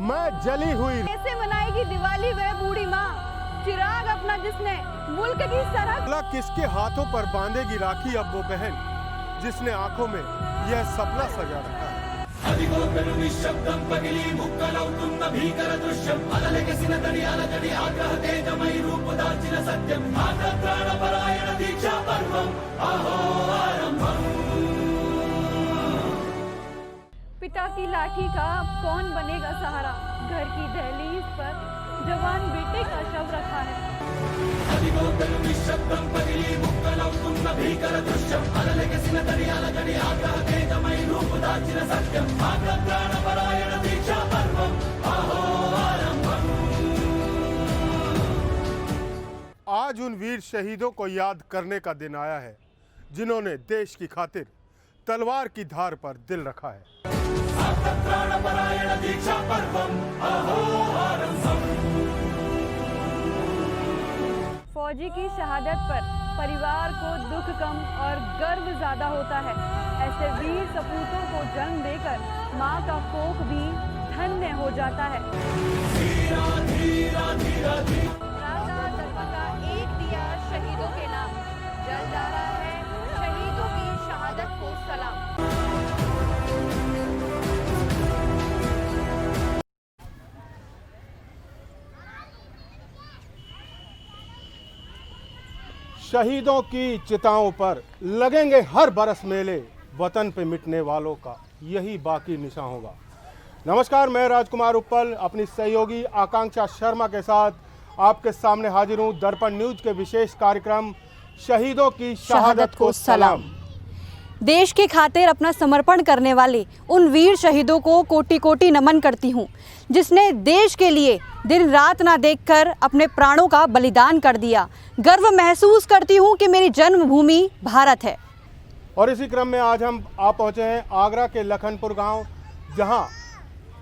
मैं जली हुई। कैसे मनाएगी दिवाली वह बूढ़ी माँ, चिराग अपना जिसने मुल्क की सरहद। किसके हाथों पर बांधेगी राखी अब वो बहन, जिसने आंखों में यह सपना सजा रखा है। నిశ్శబ్దం పగిలి ముక్కలవుతున్న భీకర దృశ్యం అలలెగసిన దడియాల జడి ఆగ్రహ తేజమై రూపు దాల్చిన సత్యం ఆగ్రహ పరాయణ దీక్షా పర్వం అహో ఆరంభం। पिता की लाठी का अब कौन बनेगा सहारा, घर की दहलीज पर जवान बेटे का शव रखा है। నిశ్శబ్దం పగిలి ముక్కలవుతున్న భీకర దృశ్యం అలలెగసిన దడియాల జడి ఆగ్రహ తేజమై రూపు దాల్చిన సత్యం ఆగ్రహ పరాయణ దీక్షా పర్వం అహో ఆరంభం। आज उन वीर शहीदों को याद करने का दिन आया है, जिन्होंने देश की खातिर तलवार की धार पर दिल रखा है। फौजी की शहादत पर परिवार को दुख कम और गर्व ज्यादा होता है। ऐसे वीर सपूतों को जन्म देकर माँ का कोख भी धन्य हो जाता है। का एक दिया शहीदों के नाम, जल जा रहा है शहीदों की शहादत को सलाम। शहीदों की चिताओं पर लगेंगे हर बरस मेले, वतन पे मिटने वालों का यही बाकी निशान होगा। नमस्कार, मैं राजकुमार उप्पल अपनी सहयोगी आकांक्षा शर्मा के साथ आपके सामने हाजिर हूँ दर्पण न्यूज के विशेष कार्यक्रम शहीदों की शहादत को सलाम। देश की खातिर अपना समर्पण करने वाले उन वीर शहीदों को कोटि कोटि नमन करती हूँ, जिसने देश के लिए दिन रात ना देखकर अपने प्राणों का बलिदान कर दिया। गर्व महसूस करती हूँ कि मेरी जन्मभूमि भारत है। और इसी क्रम में आज हम आ पहुँचे हैं आगरा के लखनपुर गांव, जहां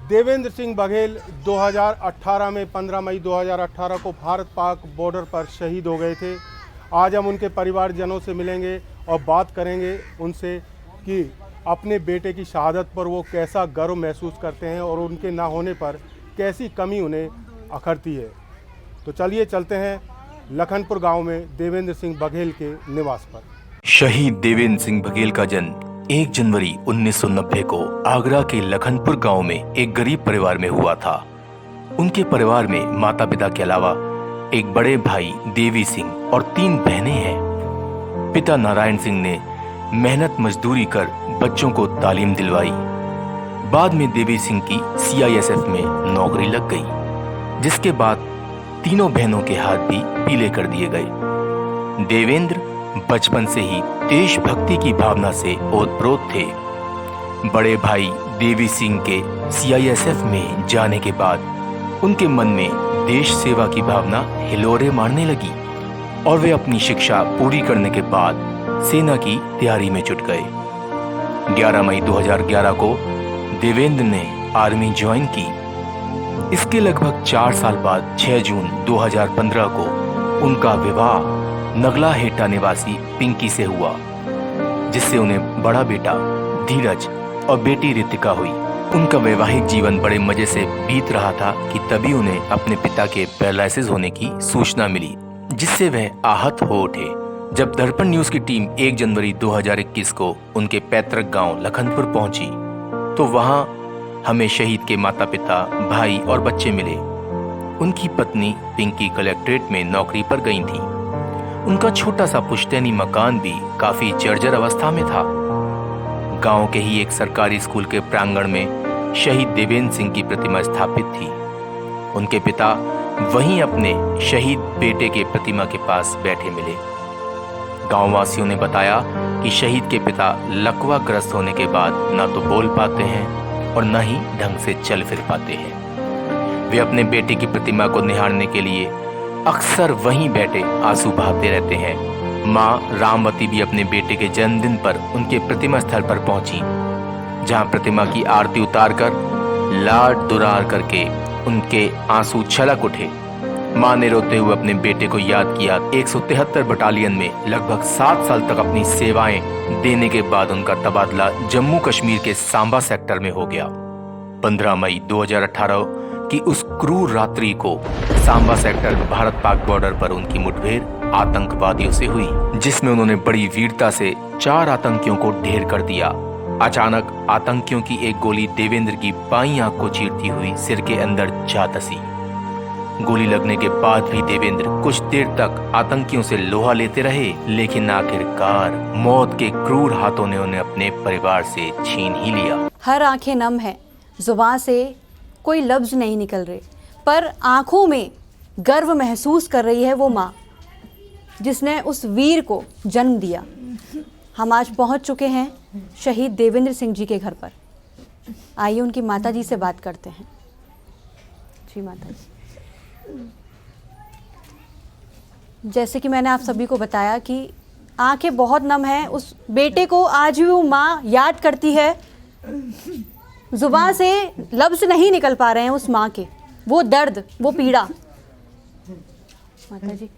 देवेंद्र सिंह बघेल 2018 में 15 मई 2018 को भारत पाक बॉर्डर पर शहीद हो गए थे। आज हम उनके परिवारजनों से मिलेंगे और बात करेंगे उनसे कि अपने बेटे की शहादत पर वो कैसा गर्व महसूस करते हैं और उनके ना होने पर कैसी कमी उन्हें अखरती है। तो चलिए चलते हैं लखनपुर गांव में देवेंद्र सिंह बघेल के निवास पर। शहीद देवेंद्र सिंह बघेल का जन्म 1 जनवरी 1990 को आगरा के लखनपुर गांव में एक गरीब परिवार में हुआ था। उनके परिवार में माता पिता के अलावा एक बड़े भाई देवी सिंह और 3 बहनें हैं। पिता नारायण सिंह ने मेहनत मजदूरी कर बच्चों को तालीम दिलवाई। बाद में देवी सिंह की CISF में नौकरी लग गई, जिसके बाद तीनों बहनों के हाथ भी पीले कर दिए गए। देवेंद्र बचपन से ही देशभक्ति की भावना से ओतप्रोत थे। बड़े भाई देवी सिंह के CISF में जाने के बाद उनके मन में देश सेवा की भावना हिलोरे मारने लगी और वे अपनी शिक्षा पूरी करने के बाद सेना की तैयारी में जुट गए। 11 मई 2011 को देवेंद्र ने आर्मी ज्वाइन की। इसके लगभग 4 साल बाद 6 जून 2015 को उनका विवाह नगला हेटा निवासी पिंकी से हुआ, जिससे उन्हें बड़ा बेटा धीरज और बेटी रितिका हुई। उनका वैवाहिक जीवन बड़े मजे से बीत रहा था कि तभी उन्हें अपने पिता के पैरालिसिस होने की सूचना मिली, जिससे वह आहत हो उठे। जब दर्पण न्यूज की टीम 1 जनवरी 2021 को उनके पैतृक गांव लखनपुर पहुंची, तो वहां हमें शहीद के माता पिता, भाई और बच्चे मिले। उनकी पत्नी पिंकी कलेक्ट्रेट में नौकरी पर गई थी। उनका छोटा सा पुश्तैनी मकान भी काफी जर्जर अवस्था में था। गांव के ही एक सरकारी स्कूल के प्रांगण में शहीद देवेंद्र सिंह की प्रतिमा स्थापित थी। उनके पिता वहीं अपने शहीद बेटे के प्रतिमा के पास बैठे मिले। गांव वासियों ने बताया कि शहीद के पिता लकवा ग्रस्त होने के बाद न तो बोल पाते हैं और न ही ढंग से चल फिर पाते हैं। वे अपने बेटे की प्रतिमा को निहारने के लिए अक्सर वहीं बैठे आंसू बहाते रहते हैं। माँ रामवती भी अपने बेटे के जन्मदिन पर उनके प्रतिमा स्थल पर पहुंची, जहां प्रतिमा की आरती उतारकर लाड दुरार करके उनके आंसू छलक उठे। मां ने रोते हुए अपने बेटे को याद किया। 173 बटालियन में लगभग 7 साल तक अपनी सेवाएं देने के बाद उनका तबादला जम्मू कश्मीर के सांबा सेक्टर में हो गया। 15 मई 2018 कि उस क्रूर रात्रि को सांबा सेक्टर भारत पाक बॉर्डर पर उनकी मुठभेड़ आतंकवादियों से हुई, जिसमें उन्होंने बड़ी वीरता से 4 आतंकियों को ढेर कर दिया। अचानक आतंकियों की एक गोली देवेंद्र की बाईं आंख को चीरती हुई सिर के अंदर जा धंसी। गोली लगने के बाद भी देवेंद्र कुछ देर तक आतंकियों से लोहा लेते रहे, लेकिन आखिरकार मौत के क्रूर हाथों ने उन्हें अपने परिवार से छीन ही लिया। हर आंखें नम है, जुबान से कोई लफ्ज नहीं निकल रहे, पर आंखों में गर्व महसूस कर रही है वो माँ जिसने उस वीर को जन्म दिया। हम आज पहुंच चुके हैं शहीद देवेंद्र सिंह जी के घर पर। आइए उनकी माता जी से बात करते हैं। जी माता जी, जैसे कि मैंने आप सभी को बताया कि आंखें बहुत नम हैं, उस बेटे को आज भी वो माँ याद करती है। जुबान से लफ्ज नहीं निकल पा रहे हैं उस माँ के, वो दर्द, वो पीड़ा। माता जी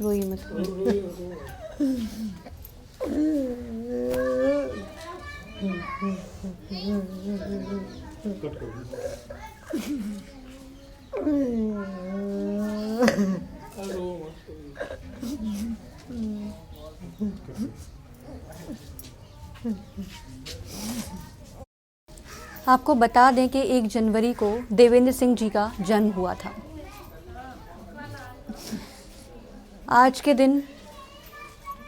रोइए मत। आपको बता दें कि 1 जनवरी को देवेंद्र सिंह जी का जन्म हुआ था। आज के दिन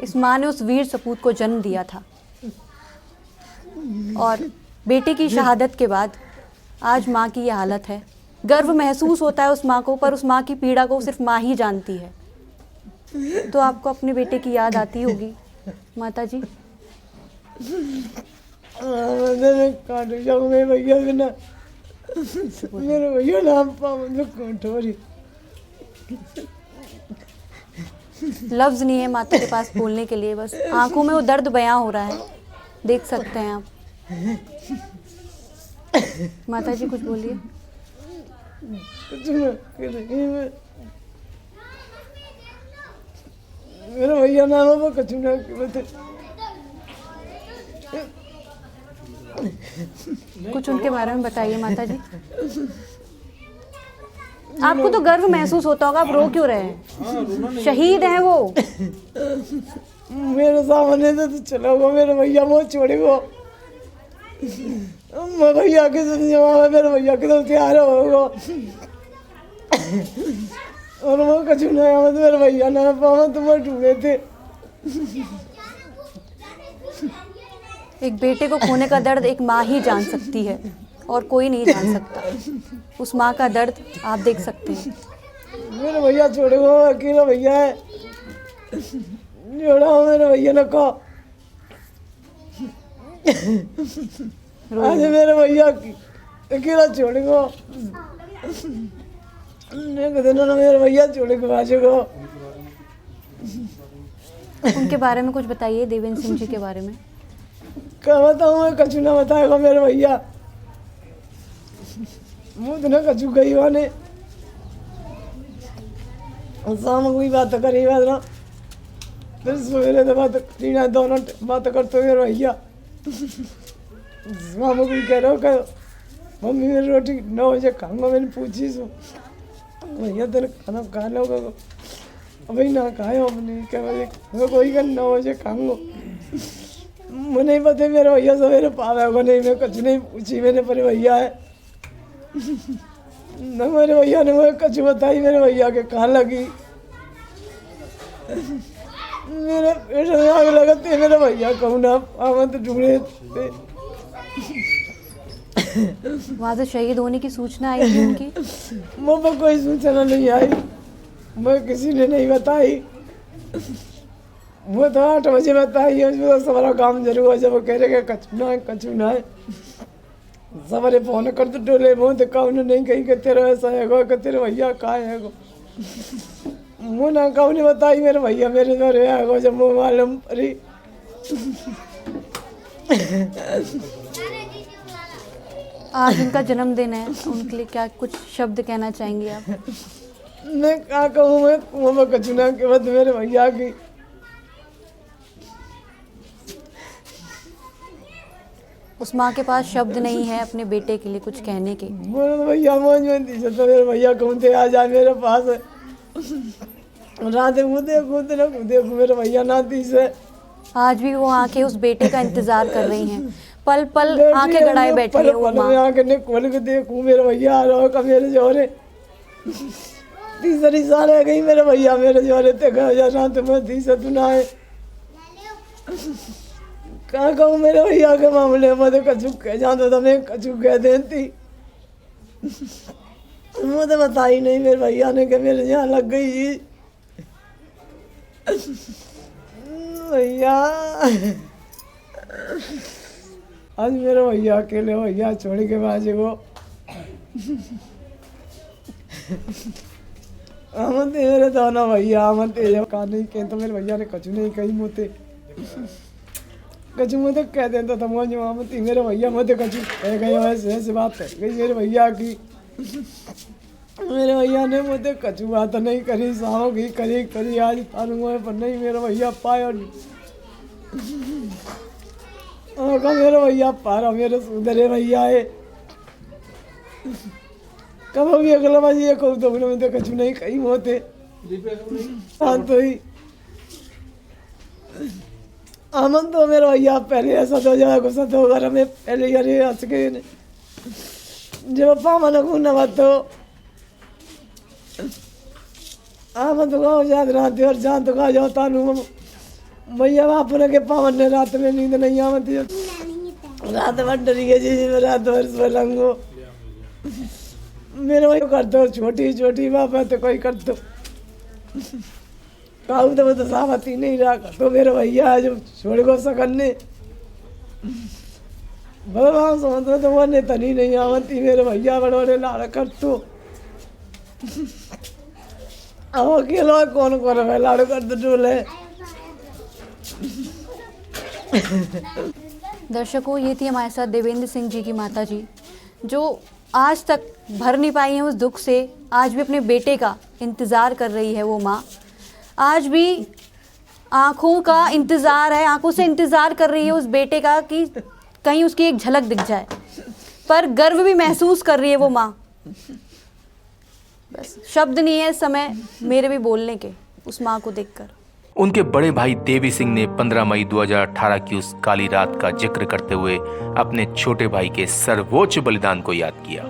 इस माँ ने उस वीर सपूत को जन्म दिया था और बेटे की शहादत के बाद आज माँ की ये हालत है। गर्व महसूस होता है उस माँ को, पर उस माँ की पीड़ा को सिर्फ माँ ही जानती है। तो आपको अपने बेटे की याद आती होगी माता जी? मेरे भैया बिना मेरे भैया नाम पारी लफ्ज़ नहीं है माता के पास बोलने के लिए, बस आंखों में वो दर्द बयां हो रहा है, देख सकते हैं आप। माता जी कुछ बोलिए। मेरा भैया नाम है वो कछु ना बता। कुछ उनके बारे में बताइए माता जी। आपको तो गर्व महसूस होता होगा, आप रो क्यों रहे हैं? शहीद हैं वो। मेरे सामने से तो चला हुआ मेरे भैया मुँह छोड़ेगा। मैं भैया के साथ जमा मेरे भैया के साथ तैयार होगा और वो कछु नया मत मेरे भैया ना पावा तो मैं ढूंढे थे। एक बेटे को खोने का दर्द एक माँ ही जान सकती है और कोई नहीं जान सकता। उस माँ का दर्द आप देख सकते हैं। मेरे भैया छोड़ेगा, अकेला भैया है, जोड़ा मेरे भैया ने कहा आज मेरे भैया अकेला छोड़ेगा, मेरे भैया छोड़ेगा बाजेगा। उनके बारे में कुछ बताइए, देवेंद्र सिंह जी के बारे में। क्या बताऊँ मैं, कछु ना बताएगा मेरे भैया। मुँह ना कछु गई वाने शाम को बात करी बात ना, फिर सवेरे तो बात करी ना, दोनों बात करते मेरे भैया। शाम को कह रहा हो मम्मी मेरी रोटी 9 बजे खाऊंगा। मैंने पूछी सो भैया तेरे खाना खा लोगे? अभी ना खाए अपने क्या बजे मैं कोई का 9 बजे खाऊंगा। मुझे नहीं पता मेरे भैया सवेरे पावे होगा नहीं, मैं कुछ नहीं पूछी मेरे पर भैया है न। मेरे भैया ने मुझे कुछ बताई मेरे भैया के कहाँ लगी। मेरे पेट में आग लगाते मेरे भैया कहूँ ना आमद ढूंढे थे। वहाँ से शहीद होने की सूचना आई थी उनकी? मुझे कोई सूचना नहीं आई, मैं किसी ने नहीं बताई। वो तो 8 बजे बताई, उसमें तो सारा काम जरूर हो जब कह रहे कछु ना है। सवारे फोन कर तो डोले मुँह तो कौन नहीं कहीं कि तेरा ऐसा है कि तेरे भैया कहाँ है गो। मुँह ना कौन ने बताई मेरे भैया मेरे द्वारे है जब मुँह मालूम पड़ी। आज उनका जन्मदिन है, उनके लिए क्या कुछ शब्द कहना चाहेंगे आप? मैं क्या कहूँ, मैं कछु ना के बाद मेरे भैया की उस माँ के पास शब्द नहीं है अपने बेटे के लिए कुछ कहने के। बोले तो भैया मौज में थी तो मेरे भैया कूदते आ जाए मेरे पास। रात कूदे मेरे भैया ना थी से। आज भी वो आंखें उस बेटे का इंतजार कर रही हैं, पल पल आंखें गड़ाए बैठी है वो माँ। आंखें खोल के देखूं मेरे भैया आ रहा का मेरे जोरे। तीसरी साल है गई मेरे भैया मेरे जोरे ते रात में थी से तू ना आए। कहाँ कहूँ मेरे भैया के मामले में तो कछु कह जाता था, मैं कछु कह देती। मुझे बताई नहीं मेरे भैया ने कि मेरे यहाँ लग गई जी। भैया आज मेरे भैया अकेले भैया छोड़ के बाजे को आमंत मेरे दोनों भैया आमंत कहा नहीं कह तो मेरे भैया ने कछु नहीं कही मोते कछु मुझे कह देता था मुझे आमंती मेरे भैया मुझे कछु कह गए ऐसे बात है गई मेरे भैया की। मेरे भैया ने मुझे कछु बात नहीं करी साहों की करी आज तारू पर नहीं मेरे भैया पाया मेरे भैया पारा मेरे सुधरे भैया है कब भी अगला बाजी ये कहूँ तो मैं कछु नहीं कही होते हाँ तो ही आमन तो मेरा भैया पहले ऐसा तो जाए गुस्सा तो घर में पहले यारे हंस के जब पावन को न बात तो आमन तो गाँव जात रात और जान तो गाँव जाता नू भैया अपने के पावन ने रात में नींद नहीं आवती रात भर डरी है जी रात भर सोलंगो मेरे भाई कर दो छोटी छोटी बाबा तो कोई कर दो कहूँ तो वो तो सावती नहीं रहा तो मेरे भैया जो छोड़ को सकने भगवान समझते तो वो ने तनी नहीं आवती मेरे भैया बड़े लाड़ कर तो अब अकेला कौन कर लाड़ कर तो डोले। दर्शकों, ये थी हमारे साथ देवेंद्र सिंह जी की माता जी, जो आज तक भर नहीं पाई हैं उस दुख से। आज भी अपने बेटे का इंतज़ार कर रही है वो माँ। आज भी आँखों का इंतज़ार है, आँखों से इंतज़ार कर रही है उस बेटे का कि कहीं उसकी एक झलक दिख जाए, पर गर्व भी महसूस कर रही है वो माँ। बस शब्द नहीं है इस समय मेरे भी बोलने के उस माँ को देखकर। उनके बड़े भाई देवी सिंह ने 15 मई 2018 की उस काली रात का जिक्र करते हुए अपने छोटे भाई के सर्वोच्च बलिदान को याद किया।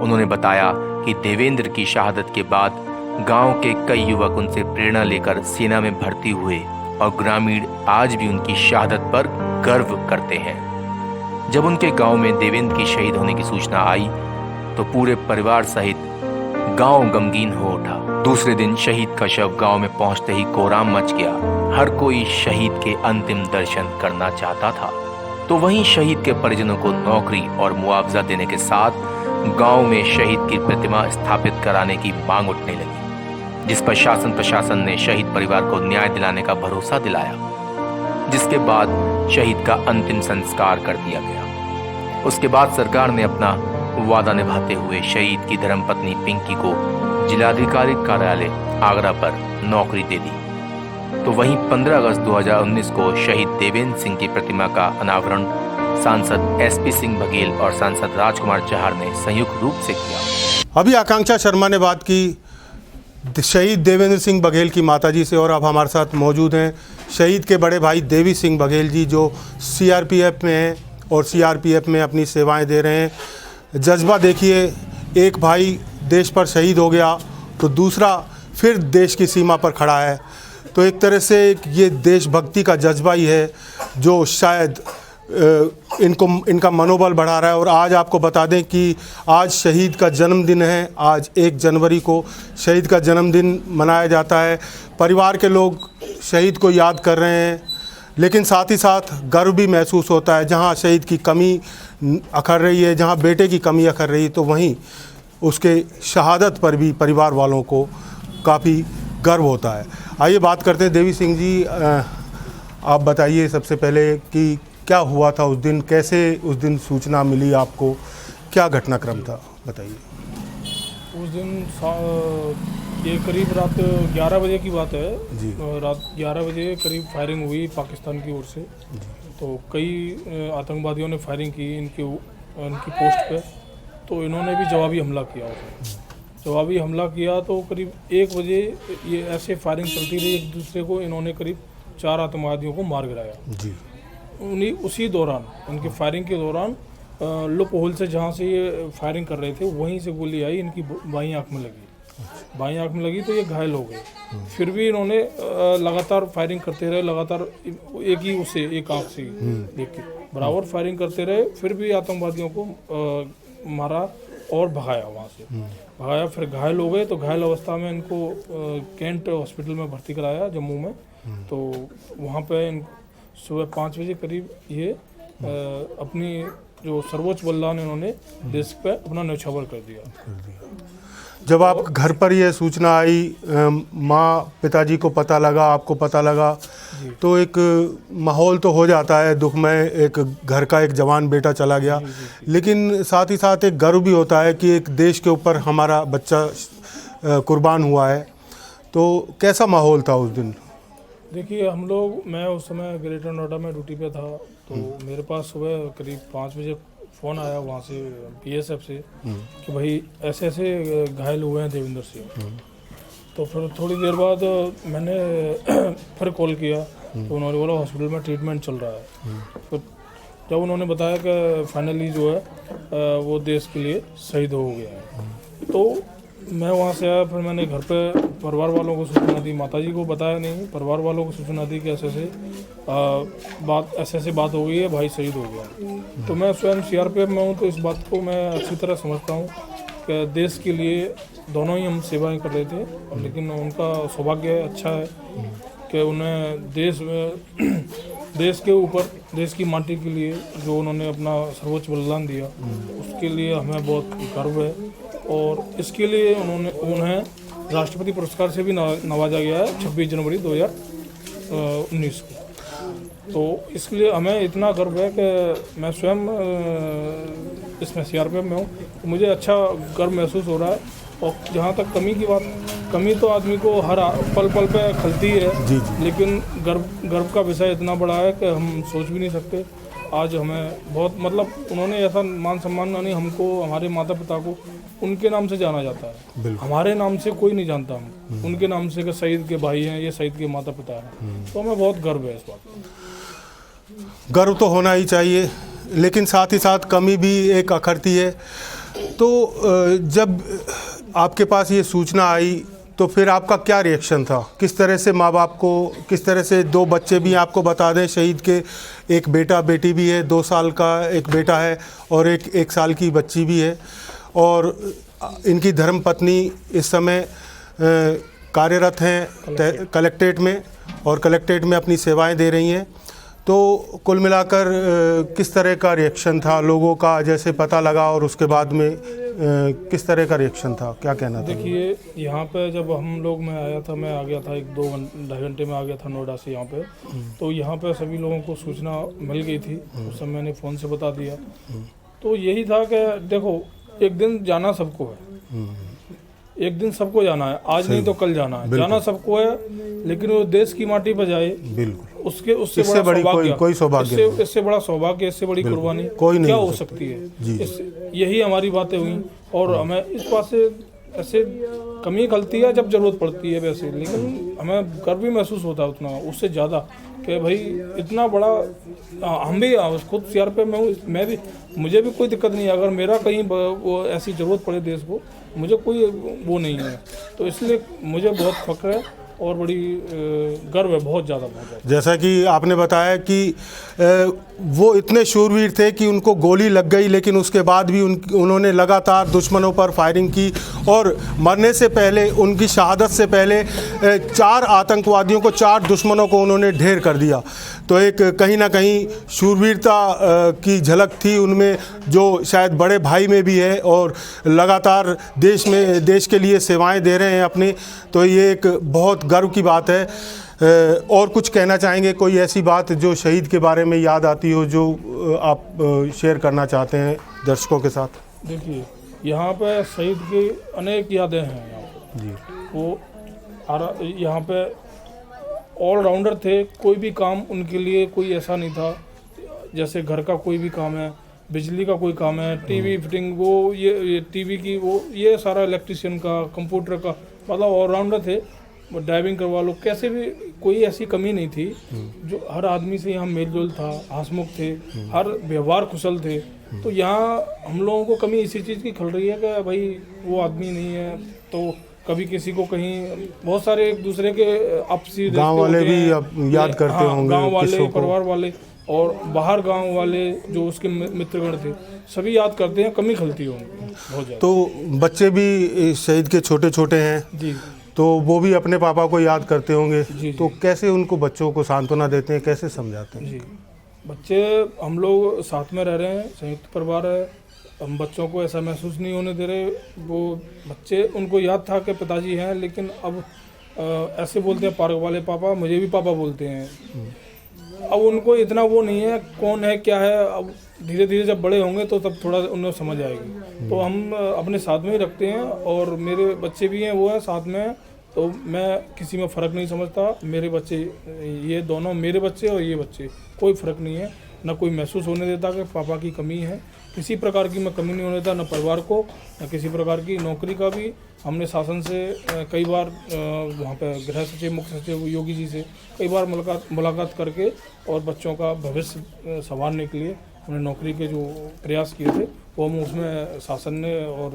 उन्होंने बताया कि देवेंद्र की शहादत के बाद गांव के कई युवक उनसे प्रेरणा लेकर सेना में भर्ती हुए और ग्रामीण आज भी उनकी शहादत पर गर्व करते हैं। जब उनके गांव में देवेंद्र की शहीद होने की सूचना आई तो पूरे परिवार सहित गांव गमगीन हो उठा। दूसरे दिन शहीद का शव गांव में पहुंचते ही कोहराम मच गया। हर कोई शहीद के अंतिम दर्शन करना चाहता था। तो वहीं शहीद के परिजनों को नौकरी और मुआवजा देने के साथ गांव में शहीद की प्रतिमा स्थापित कराने की मांग उठने लगी, जिस पर शासन प्रशासन ने शहीद परिवार को न्याय दिलाने का भरोसा दिलाया, जिसके बाद शहीद का अंतिम संस्कार कर दिया गया। उसके बाद सरकार ने अपना वादा निभाते हुए शहीद की धर्मपत्नी पिंकी को जिलाधिकारी कार्यालय आगरा पर नौकरी दे दी। तो वहीं 15 अगस्त 2019 को शहीद देवेंद्र सिंह की प्रतिमा का अनावरण सांसद एसपी सिंह बघेल और सांसद राजकुमार चहार ने संयुक्त रूप से किया। अभी आकांक्षा शर्मा ने बात की शहीद देवेंद्र सिंह बघेल की माताजी से, और अब हमारे साथ मौजूद हैं शहीद के बड़े भाई देवी सिंह बघेल जी, जो सीआरपीएफ में हैं और सीआरपीएफ में अपनी सेवाएं दे रहे हैं। जज्बा देखिए, एक भाई देश पर शहीद हो गया तो दूसरा फिर देश की सीमा पर खड़ा है, तो एक तरह से ये देशभक्ति का जज्बा ही है जो शायद इनका मनोबल बढ़ा रहा है। और आज आपको बता दें कि आज शहीद का जन्मदिन है। आज 1 जनवरी को शहीद का जन्मदिन मनाया जाता है। परिवार के लोग शहीद को याद कर रहे हैं, लेकिन साथ ही साथ गर्व भी महसूस होता है। जहां शहीद की कमी अखर रही है, जहां बेटे की कमी अखर रही है, तो वहीं उसके शहादत पर भी परिवार वालों को काफ़ी गर्व होता है। आइए बात करते हैं देवी सिंह जी, आप बताइए सबसे पहले कि क्या हुआ था उस दिन, कैसे उस दिन सूचना मिली आपको, क्या घटनाक्रम था, बताइए। उस दिन ये करीब रात 11 बजे की बात है जी। रात 11 बजे करीब फायरिंग हुई पाकिस्तान की ओर से। तो कई आतंकवादियों ने फायरिंग की इनकी पोस्ट पे, तो इन्होंने भी जवाबी हमला किया उसमें। जवाबी हमला किया तो करीब 1 बजे ये ऐसे फायरिंग चलती रही एक दूसरे को। इन्होंने करीब 4 आतंकवादियों को मार गिराया जी। उसी दौरान, इनकी फायरिंग के दौरान लुप होल से जहाँ से ये फायरिंग कर रहे थे वहीं से गोली आई, इनकी बाईं आँख में लगी। बाईं आँख में लगी तो ये घायल हो गए। फिर भी इन्होंने लगातार फायरिंग करते रहे, लगातार एक आँख से देख के बराबर फायरिंग करते रहे। फिर भी आतंकवादियों को मारा और भगाया, वहाँ से भगाया। फिर घायल हो गए, तो घायल अवस्था में इनको कैंट हॉस्पिटल में भर्ती कराया जम्मू में। तो वहाँ पे सुबह 5 बजे करीब ये अपनी जो सर्वोच्च बलिदान इन्होंने देश पे अपना न्यौछावर कर दिया। जब आप घर पर ये सूचना आई, माँ पिताजी को पता लगा, आपको पता लगा, तो एक माहौल तो हो जाता है दुखमय, एक घर का एक जवान बेटा चला गया, लेकिन साथ ही साथ एक गर्व भी होता है कि एक देश के ऊपर हमारा बच्चा कुर्बान हुआ है। तो कैसा माहौल था उस दिन? देखिए मैं उस समय ग्रेटर नोएडा में ड्यूटी पे था। तो मेरे पास सुबह करीब 5 बजे फ़ोन आया वहाँ से बीएसएफ से कि भाई ऐसे ऐसे घायल हुए हैं देवेंद्र सिंह। तो फिर थोड़ी देर बाद मैंने फिर कॉल किया, तो उन्होंने बोला हॉस्पिटल में ट्रीटमेंट चल रहा है। फिर जब उन्होंने बताया कि फाइनली जो है वो देश के लिए शहीद हो गया है, तो मैं वहाँ से आया। फिर मैंने घर पे परिवार वालों को सूचना दी, माताजी को बताया नहीं, परिवार वालों को सूचना दी कि ऐसे बात हो गई है, भाई शहीद हो गया। तो मैं स्वयं सीआरपीएफ में हूँ, तो इस बात को मैं अच्छी तरह समझता हूँ कि देश के लिए दोनों ही हम सेवाएं कर रहे थे। और लेकिन उनका सौभाग्य अच्छा है कि उन्हें देश के ऊपर, देश की माटी के लिए जो उन्होंने अपना सर्वोच्च बलिदान दिया, उसके लिए हमें बहुत गर्व है। और इसके लिए उन्हें राष्ट्रपति पुरस्कार से भी नवाजा गया है 26 जनवरी 2019 को। तो इसलिए हमें इतना गर्व है कि मैं स्वयं इसमें सीआरपीएफ में हूँ, तो मुझे अच्छा गर्व महसूस हो रहा है। और जहाँ तक कमी की बात, कमी तो आदमी को हर पल पल पे खलती है, लेकिन गर्व का विषय इतना बड़ा है कि हम सोच भी नहीं सकते। आज हमें बहुत उन्होंने ऐसा मान सम्मान नहीं, हमको, हमारे माता पिता को उनके नाम से जाना जाता है, हमारे नाम से कोई नहीं जानता। हम उनके नाम से कि शहीद के भाई हैं, ये शहीद के माता पिता हैं। तो हमें बहुत गर्व है इस बात पर। गर्व तो होना ही चाहिए, लेकिन साथ ही साथ कमी भी एक अखरती है। तो जब आपके पास ये सूचना आई तो फिर आपका क्या रिएक्शन था? किस तरह से माँ बाप को, किस तरह से 2 बच्चे भी आपको बता दें शहीद के, एक बेटा बेटी भी है, 2 साल का एक बेटा है और एक 1 साल की बच्ची भी है, और इनकी धर्मपत्नी इस समय कार्यरत हैं कलेक्ट्रेट में, और कलेक्ट्रेट में अपनी सेवाएं दे रही हैं। तो कुल मिलाकर किस तरह का रिएक्शन था लोगों का जैसे पता लगा, और उसके बाद में किस तरह का रिएक्शन था, क्या कहना था? देखिए, यहाँ पे जब हम लोग मैं आ गया था 1-2 घंटे में आ गया था नोएडा से यहाँ पे। तो यहाँ पे सभी लोगों को सूचना मिल गई थी, उस समय मैंने फ़ोन से बता दिया। तो यही था कि देखो, एक दिन जाना सबको है, एक दिन सबको जाना है, आज नहीं तो कल जाना है, जाना सबको है। लेकिन वो देश की माटी पर जाए, बिल्कुल, उससे बड़ा सौभाग्य, कोई सौभाग्य, इससे बड़ा सौभाग्य, इससे बड़ी कुर्बानी कोई नहीं क्या हो सकती है। यही हमारी बातें हुई। और हमें इस बात से ऐसे कमी खलती है जब जरूरत पड़ती है वैसे, लेकिन हमें गर्व भी महसूस होता है उतना, उससे ज़्यादा कि भाई इतना बड़ा, हम भी खुद सीआरपीएफ में हूँ, मैं भी, मुझे भी कोई दिक्कत नहीं है। अगर मेरा कहीं वो ऐसी ज़रूरत पड़े देश को, मुझे कोई वो नहीं है। तो इसलिए मुझे बहुत फख्र है और बड़ी गर्व है, बहुत ज़्यादा। जैसा कि आपने बताया कि वो इतने शूरवीर थे कि उनको गोली लग गई, लेकिन उसके बाद भी उन्होंने लगातार दुश्मनों पर फायरिंग की, और मरने से पहले, उनकी शहादत से पहले 4 आतंकवादियों को, 4 दुश्मनों को उन्होंने ढेर कर दिया। तो एक कहीं ना कहीं शूरवीरता की झलक थी उनमें, जो शायद बड़े भाई में भी है, और लगातार देश के लिए सेवाएं दे रहे हैं अपनी। तो ये एक बहुत गर्व की बात है। और कुछ कहना चाहेंगे, कोई ऐसी बात जो शहीद के बारे में याद आती हो जो आप शेयर करना चाहते हैं दर्शकों के साथ? देखिए, यहाँ पे शहीद की अनेक यादें हैं यहाँ पे। जी। वो यहाँ पे ऑलराउंडर थे। कोई भी काम उनके लिए कोई ऐसा नहीं था, जैसे घर का कोई भी काम है, बिजली का कोई काम है, टीवी फिटिंग, वो ये टीवी की, वो ये सारा इलेक्ट्रिशियन का, कंप्यूटर का, मतलब ऑलराउंडर थे। ड्राइविंग करवा लो, कैसे भी कोई ऐसी कमी नहीं थी। जो हर आदमी से यहाँ मेल जोल था, हंसमुख थे, हर व्यवहार कुशल थे। तो यहाँ हम लोगों को कमी इसी चीज़ की खल रही है कि भाई वो आदमी नहीं है, तो कभी किसी को कहीं, बहुत सारे एक दूसरे के आपसी गांव वाले भी अब याद करते होंगे, गांव वाले, किस्सों को। परिवार वाले और बाहर गांव वाले जो उसके मित्रगण थे, सभी याद करते हैं, कमी खलती है उनको बहुत ज़्यादा। तो बच्चे भी शहीद के छोटे छोटे हैं, जी, तो वो भी अपने पापा को याद करते होंगे। जी। तो कैसे उनको बच्चों को सांत्वना देते हैं, कैसे समझाते हैं? जी, बच्चे हम लोग साथ में रह रहे हैं, संयुक्त परिवार है, हम बच्चों को ऐसा महसूस नहीं होने दे रहे। वो बच्चे, उनको याद था कि पिताजी हैं, लेकिन अब ऐसे बोलते हैं पार्क वाले पापा, मुझे भी पापा बोलते हैं। अब उनको इतना वो नहीं है कौन है क्या है। अब धीरे धीरे जब बड़े होंगे तो तब थोड़ा उन्हें समझ आएगी। तो हम अपने साथ में ही रखते हैं, और मेरे बच्चे भी हैं, वो है साथ में, तो मैं किसी में फ़र्क नहीं समझता। मेरे बच्चे, ये दोनों मेरे बच्चे और ये बच्चे, कोई फ़र्क नहीं है, ना कोई महसूस होने देता कि पापा की कमी है। किसी प्रकार की मैं कमी नहीं होने देता, न परिवार को, न किसी प्रकार की। नौकरी का भी हमने शासन से कई बार, वहाँ पे गृह सचिव, मुख्य सचिव योगी जी से कई बार मुलाकात करके, और बच्चों का भविष्य संवारने के लिए हमने नौकरी के जो प्रयास किए थे, वो हम उसमें शासन ने और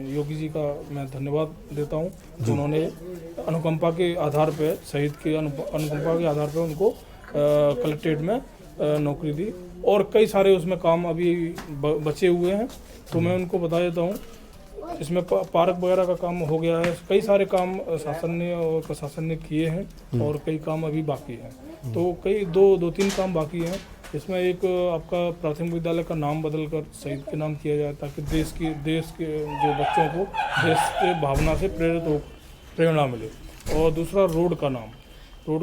योगी जी का मैं धन्यवाद देता हूँ। उन्होंने अनुकंपा के आधार पर, शहीद के अनुकंपा के आधार पर उनको कलेक्ट्रेट में नौकरी दी, और कई सारे उसमें काम अभी बचे हुए हैं, तो मैं उनको बता देता हूँ। इसमें पार्क वगैरह का काम हो गया है, कई सारे काम शासन ने और प्रशासन ने किए हैं, और कई काम अभी बाकी हैं। तो कई दो तीन काम बाकी हैं। इसमें एक आपका प्राथमिक विद्यालय का नाम बदलकर शहीद के नाम किया जाए, ताकि देश के जो बच्चों को देश के भावना से प्रेरणा मिले। और दूसरा रोड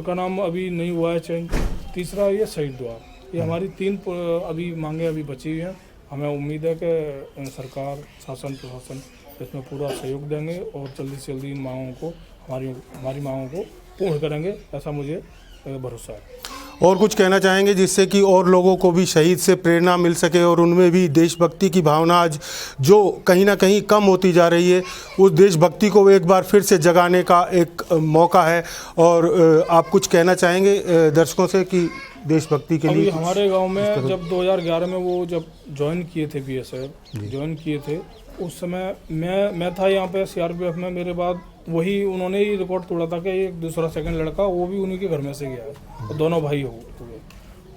का नाम अभी नहीं हुआ है चेंज। तीसरा ये शहीद द्वार। ये हमारी 3 अभी मांगे अभी बची हुई हैं। हमें उम्मीद है कि सरकार, शासन, प्रशासन इसमें पूरा सहयोग देंगे, और जल्दी से जल्दी इन मांगों को, हमारी मांगों को पूर्ण करेंगे, ऐसा मुझे भरोसा है। और कुछ कहना चाहेंगे जिससे कि और लोगों को भी शहीद से प्रेरणा मिल सके, और उनमें भी देशभक्ति की भावना आज जो कहीं ना कहीं कम होती जा रही है, उस देशभक्ति को एक बार फिर से जगाने का एक मौका है। और आप कुछ कहना चाहेंगे दर्शकों से कि देशभक्ति के लिए? हमारे गांव में जब 2011 में वो जब ज्वाइन किए थे, बीएसएफ ज्वाइन किए थे, उस समय मैं था यहाँ पे सीआरपीएफ में। मेरे बाद वही उन्होंने ही रिकॉर्ड तोड़ा था कि एक दूसरा सेकंड लड़का, वो भी उन्हीं के घर में से गया है, और दोनों भाई हो गए।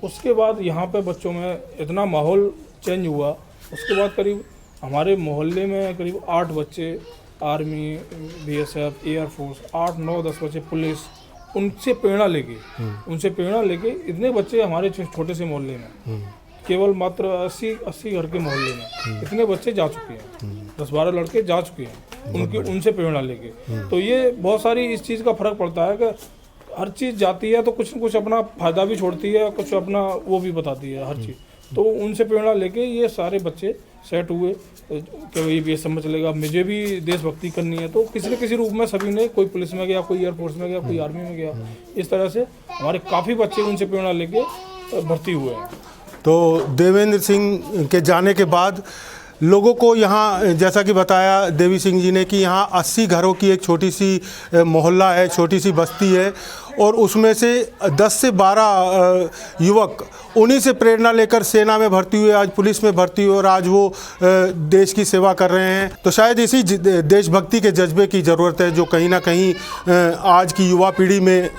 उसके बाद यहाँ पे बच्चों में इतना माहौल चेंज हुआ। उसके बाद करीब हमारे मोहल्ले में करीब 8 बच्चे आर्मी, बीएसएफ, एयरफोर्स, 8, 9, 10 बच्चे पुलिस, उनसे प्रेरणा लेके इतने बच्चे हमारे छोटे से मोहल्ले में, केवल मात्र 80 घर के मोहल्ले में इतने बच्चे जा चुके हैं, 10-12 लड़के जा चुके हैं उनसे प्रेरणा लेके। तो ये बहुत सारी इस चीज़ का फर्क पड़ता है कि हर चीज़ जाती है तो कुछ न कुछ अपना फ़ायदा भी छोड़ती है, कुछ अपना वो भी बताती है हर चीज़। तो उनसे प्रेरणा लेके ये सारे बच्चे सेट हुए कि ये भी समझ चलेगा, मुझे भी देशभक्ति करनी है। तो किसी न किसी रूप में सभी ने, कोई पुलिस में गया, कोई एयरफोर्स में गया, कोई आर्मी में गया, इस तरह से हमारे काफ़ी बच्चे उनसे प्रेरणा लेके भर्ती हुए हैं। तो देवेंद्र सिंह के जाने के बाद लोगों को यहाँ, जैसा कि बताया देवी सिंह जी ने, कि यहाँ 80 घरों की एक छोटी सी मोहल्ला है, छोटी सी बस्ती है, और उसमें से 10 से 12 युवक उन्हीं से प्रेरणा लेकर सेना में भर्ती हुए, आज पुलिस में भर्ती हुए, और आज वो देश की सेवा कर रहे हैं। तो शायद इसी देशभक्ति के जज्बे की ज़रूरत है, जो कहीं ना कहीं आज की युवा पीढ़ी में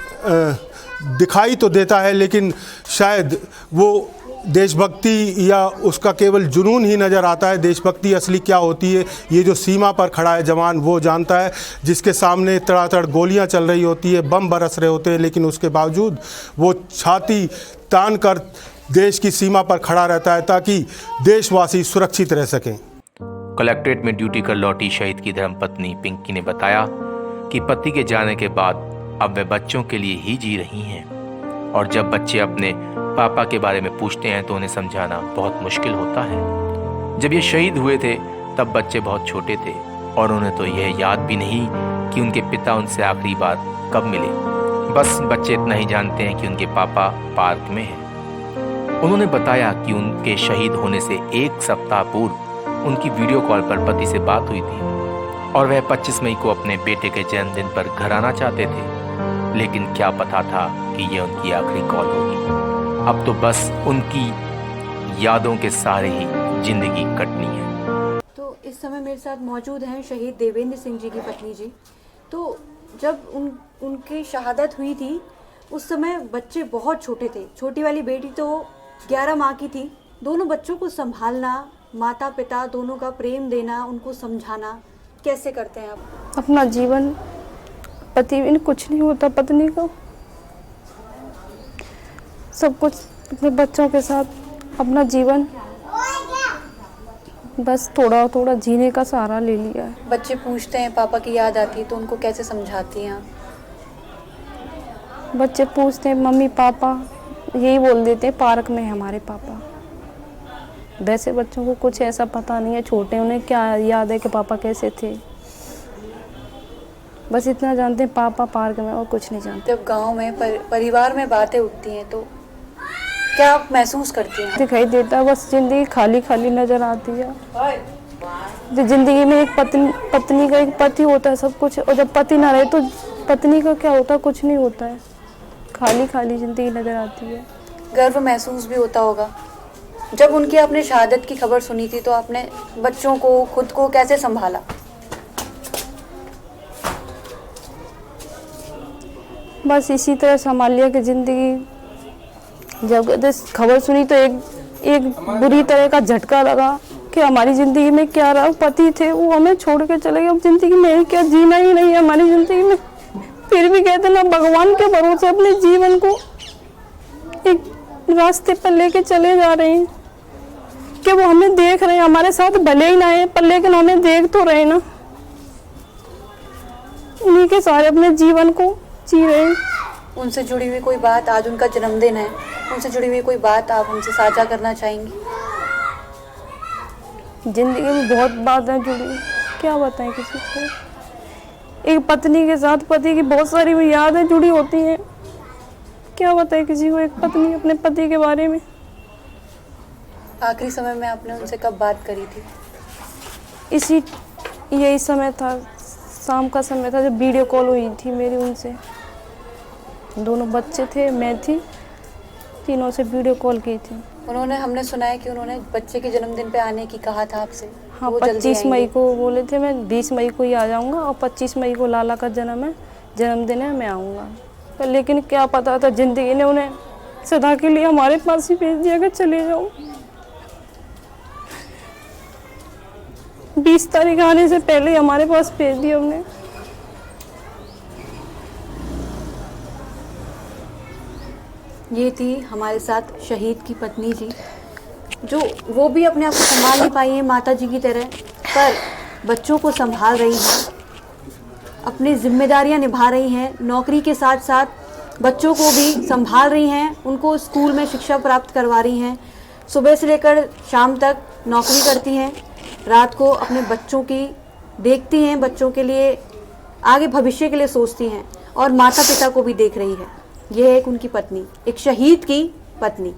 दिखाई तो देता है, लेकिन शायद वो देशभक्ति या उसका केवल जुनून ही नज़र आता है। देशभक्ति असली क्या होती है, ये जो सीमा पर खड़ा है जवान वो जानता है, जिसके सामने तड़ातड़ गोलियां चल रही होती है, बम बरस रहे होते हैं, लेकिन उसके बावजूद वो छाती तान कर देश की सीमा पर खड़ा रहता है, ताकि देशवासी सुरक्षित रह सकें। कलेक्ट्रेट में ड्यूटी कर लौटी शहीद की धर्मपत्नी पिंकी ने बताया कि पति के जाने के बाद अब वे बच्चों के लिए ही जी रही हैं, और जब बच्चे अपने पापा के बारे में पूछते हैं तो उन्हें समझाना बहुत मुश्किल होता है। जब ये शहीद हुए थे तब बच्चे बहुत छोटे थे, और उन्हें तो यह याद भी नहीं कि उनके पिता उनसे आखिरी बार कब मिले। बस बच्चे इतना ही जानते हैं कि उनके पापा पार्क में हैं। उन्होंने बताया कि उनके शहीद होने से 1 सप्ताह पूर्व उनकी वीडियो कॉल पर पति से बात हुई थी और वह 25 मई को अपने बेटे के जन्मदिन पर घर आना चाहते थे, लेकिन क्या पता था कि यह उनकी आखिरी कॉल होगी। अब तो बस उनकी यादों के सहारे ही जिंदगी कटनी है। तो इस समय मेरे साथ मौजूद हैं शहीद देवेंद्र सिंह जी की पत्नी जी। तो जब उनकी शहादत हुई थी उस समय बच्चे बहुत छोटे थे। छोटी वाली बेटी तो 11 माह की थी। दोनों बच्चों को संभालना, माता पिता दोनों का प्रेम देना, उनको समझाना कैसे करते हैं आप? अपना जीवन पति बिन कुछ नहीं होता, पत्नी को सब कुछ अपने बच्चों के साथ अपना जीवन बस थोड़ा थोड़ा जीने का सहारा ले लिया है। बच्चे पूछते हैं पापा की याद आती है तो उनको कैसे समझाती हैं आप? बच्चे पूछते हैं मम्मी पापा, यही बोल देते हैं पार्क में है हमारे पापा। वैसे बच्चों को कुछ ऐसा पता नहीं है, छोटे उन्हें क्या याद है कि पापा कैसे थे। बस इतना जानते हैं पापा पार्क में, और कुछ नहीं जानते। जब गांव में परिवार में बातें उठती हैं तो क्या आप महसूस करती हैं? दिखाई देता है बस जिंदगी खाली खाली नजर आती है। जो जिंदगी में एक पत्नी का एक पति होता है सब कुछ, और जब पति ना रहे तो पत्नी का क्या होता है, कुछ नहीं होता है। खाली खाली जिंदगी नजर आती है। गर्व महसूस भी होता होगा। जब उनकी आपने शहादत की खबर सुनी थी तो आपने बच्चों को, खुद को कैसे संभाला? बस इसी तरह संभाल लिया कि जिंदगी, जब खबर सुनी तो एक बुरी तरह का झटका लगा कि हमारी ज़िंदगी में क्या रहा। पति थे वो हमें छोड़ के चले गए, अब ज़िंदगी में क्या जीना ही नहीं है हमारी ज़िंदगी में। फिर भी कहते ना भगवान के भरोसे अपने जीवन को एक रास्ते पर लेके चले जा रहे हैं कि वो हमें देख रहे हैं, हमारे साथ भले ही ना है पर लेकिन हमें देख तो रहे ना। उन्हीं के सारे अपने जीवन को जी रहे हैं। उनसे जुड़ी हुई कोई बात, आज उनका जन्मदिन है, उनसे जुड़ी हुई कोई बात आप हमसे साझा करना चाहेंगी? जिंदगी में बहुत बातें जुड़ी, क्या बताएं किसी को। एक पत्नी के साथ पति की बहुत सारी यादें जुड़ी होती हैं, क्या बताएं किसी को एक पत्नी अपने पति के बारे में। आखिरी समय में आपने उनसे कब बात करी थी? यही समय था, शाम का समय था जब वीडियो कॉल हुई थी मेरी उनसे। दोनों बच्चे थे, मैं थी, तीनों से वीडियो कॉल की थी। हमने सुना है कि उन्होंने बच्चे के जन्मदिन पे आने की कहा था आपसे। हाँ, 25 मई को बोले थे, मैं 20 मई को ही आ जाऊंगा और 25 मई को लाला का जन्मदिन है, मैं आऊँगा। पर लेकिन क्या पता था जिंदगी ने उन्हें सदा के लिए हमारे पास ही भेज दिया कि चले जाओ। 20 तारीख आने से पहले ही हमारे पास भेज दिया उन्हें। ये थी हमारे साथ शहीद की पत्नी जी, जो वो भी अपने आप को संभाल नहीं पाई हैं माता जी की तरह, पर बच्चों को संभाल रही हैं, अपनी जिम्मेदारियां निभा रही हैं, नौकरी के साथ साथ बच्चों को भी संभाल रही हैं, उनको स्कूल में शिक्षा प्राप्त करवा रही हैं, सुबह से लेकर शाम तक नौकरी करती हैं, रात को अपने बच्चों की देखती हैं, बच्चों के लिए आगे भविष्य के लिए सोचती हैं और माता पिता को भी देख रही है। यह है एक उनकी पत्नी, एक शहीद की पत्नी।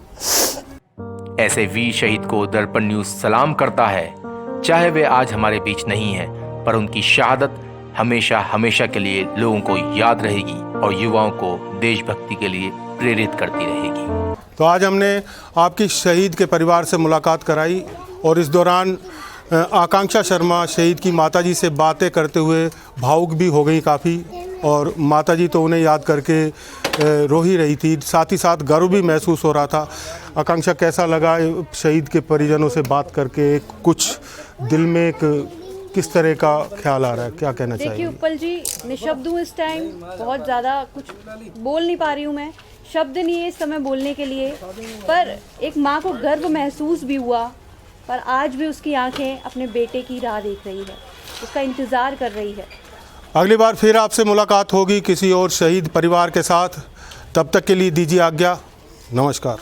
ऐसे वीर शहीद को दर्पण न्यूज सलाम करता है। चाहे वे आज हमारे बीच नहीं है, पर उनकी शहादत हमेशा हमेशा के लिए लोगों को याद रहेगी और युवाओं को देशभक्ति के लिए प्रेरित करती रहेगी। तो आज हमने आपकी शहीद के परिवार से मुलाकात कराई और इस दौरान आकांक्षा शर्मा शहीद की माताजी से बातें करते हुए भावुक भी हो गई काफ़ी, और माताजी तो उन्हें याद करके रो ही रही थी, साथ ही साथ गर्व भी महसूस हो रहा था। आकांक्षा, कैसा लगा शहीद के परिजनों से बात करके? कुछ दिल में एक किस तरह का ख्याल आ रहा है, क्या कहना चाहिए? देखिए उत्पल जी, निशब्द हूँ इस टाइम, बहुत ज़्यादा कुछ बोल नहीं पा रही हूँ मैं, शब्द नहीं है इस समय बोलने के लिए, पर एक माँ को गर्व महसूस भी हुआ, पर आज भी उसकी आंखें अपने बेटे की राह देख रही है, उसका इंतज़ार कर रही है। अगली बार फिर आपसे मुलाकात होगी किसी और शहीद परिवार के साथ, तब तक के लिए दीजिए आज्ञा, नमस्कार।